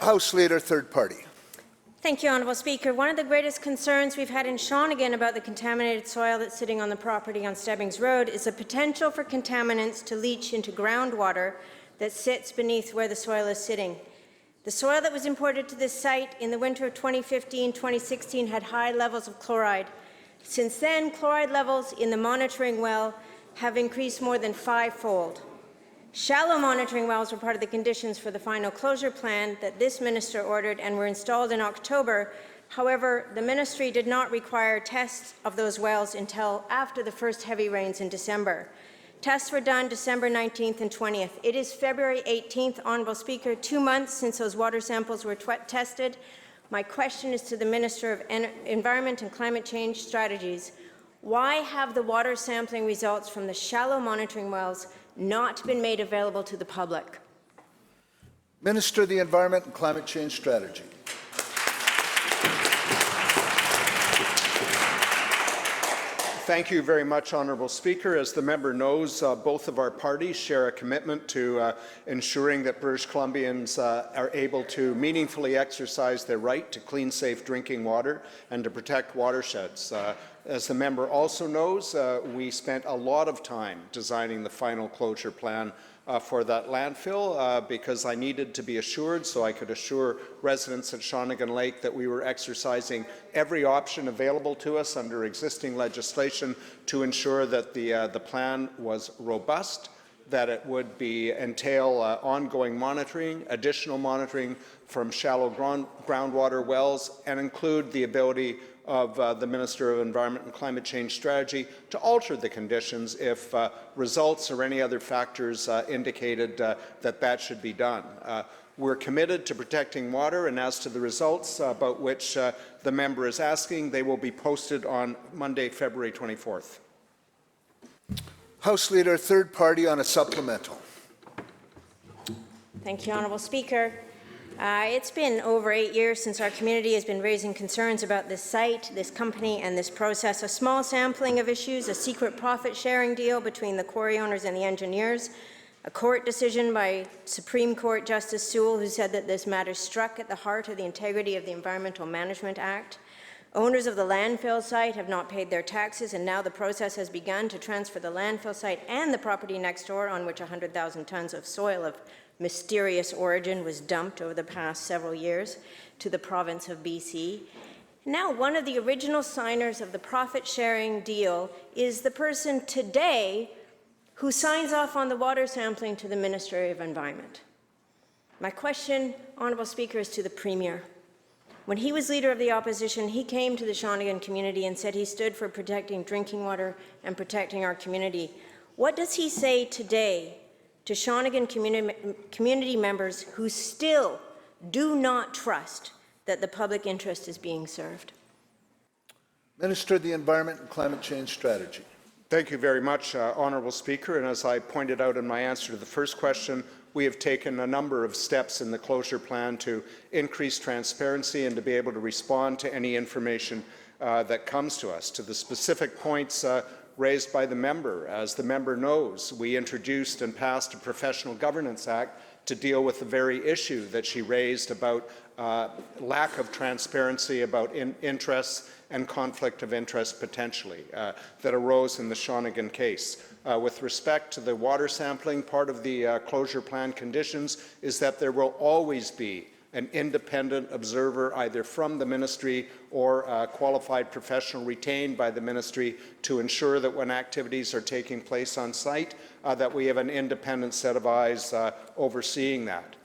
House Leader, third party. Thank you, Honourable Speaker. One of the greatest concerns we've had in Shawnigan about the contaminated soil that's sitting on the property on Stebbings Road is the potential for contaminants to leach into groundwater that sits beneath where the soil is sitting. The soil that was imported to this site in the winter of 2015-2016 had high levels of chloride. Since then, chloride levels in the monitoring well have increased more than 5-fold. Shallow monitoring wells were part of the conditions for the final closure plan that this minister ordered and were installed in October. However, the ministry did not require tests of those wells until after the first heavy rains in December. Tests were done December 19th and 20th. It is February 18th, Honourable Speaker, 2 months since those water samples were tested. My question is to the Minister of Environment and Climate Change Strategies. Why have the water sampling results from the shallow monitoring wells not been made available to the public? Minister of the Environment and Climate Change Strategy. Thank you very much, Honourable Speaker. As the member knows, both of our parties share a commitment to ensuring that British Columbians are able to meaningfully exercise their right to clean, safe drinking water and to protect watersheds. As the member also knows, we spent a lot of time designing the final closure plan for that landfill because I needed to be assured, so I could assure residents at Shawnigan Lake that we were exercising every option available to us under existing legislation to ensure that the plan was robust, that it would entail ongoing monitoring, additional monitoring from shallow groundwater wells, and include the ability of the Minister of Environment and Climate Change Strategy to alter the conditions if results or any other factors indicated that should be done. We're committed to protecting water, and as to the results about which the member is asking, they will be posted on Monday, February 24th. House Leader, third party on a supplemental. Thank you, Honourable Speaker. It's been over 8 years since our community has been raising concerns about this site, this company, and this process. A small sampling of issues, a secret profit-sharing deal between the quarry owners and the engineers, a court decision by Supreme Court Justice Sewell, who said that this matter struck at the heart of the integrity of the Environmental Management Act. Owners of the landfill site have not paid their taxes, and now the process has begun to transfer the landfill site and the property next door, on which 100,000 tons of soil of mysterious origin was dumped over the past several years, to the province of BC. Now, one of the original signers of the profit-sharing deal is the person today who signs off on the water sampling to the Ministry of Environment. My question, Honourable Speaker, is to the Premier. When he was Leader of the Opposition, he came to the Shawnigan community and said he stood for protecting drinking water and protecting our community. What does he say today to Shawnigan community members who still do not trust that the public interest is being served? Minister of the Environment and Climate Change Strategy. Thank you very much, Honourable Speaker. And as I pointed out in my answer to the first question, we have taken a number of steps in the closure plan to increase transparency and to be able to respond to any information that comes to us. To the specific points raised by the member, as the member knows, we introduced and passed a Professional Governance Act to deal with the very issue that she raised about lack of transparency about interests and conflict of interest potentially that arose in the Shawnigan case. With respect to the water sampling, part of the closure plan conditions is that there will always be an independent observer either from the ministry or a qualified professional retained by the ministry to ensure that when activities are taking place on site, that we have an independent set of eyes overseeing that.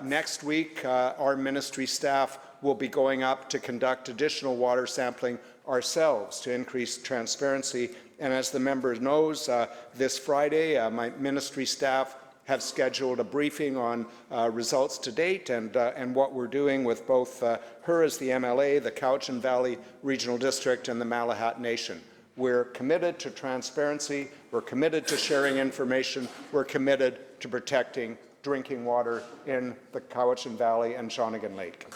Next week, our ministry staff will be going up to conduct additional water sampling ourselves to increase transparency. And as the member knows, this Friday, my ministry staff have scheduled a briefing on results to date and what we're doing with both her as the MLA, the Cowichan Valley Regional District, and the Malahat Nation. We're committed to transparency, we're committed to sharing information, we're committed to protecting drinking water in the Cowichan Valley and Shawnigan Lake.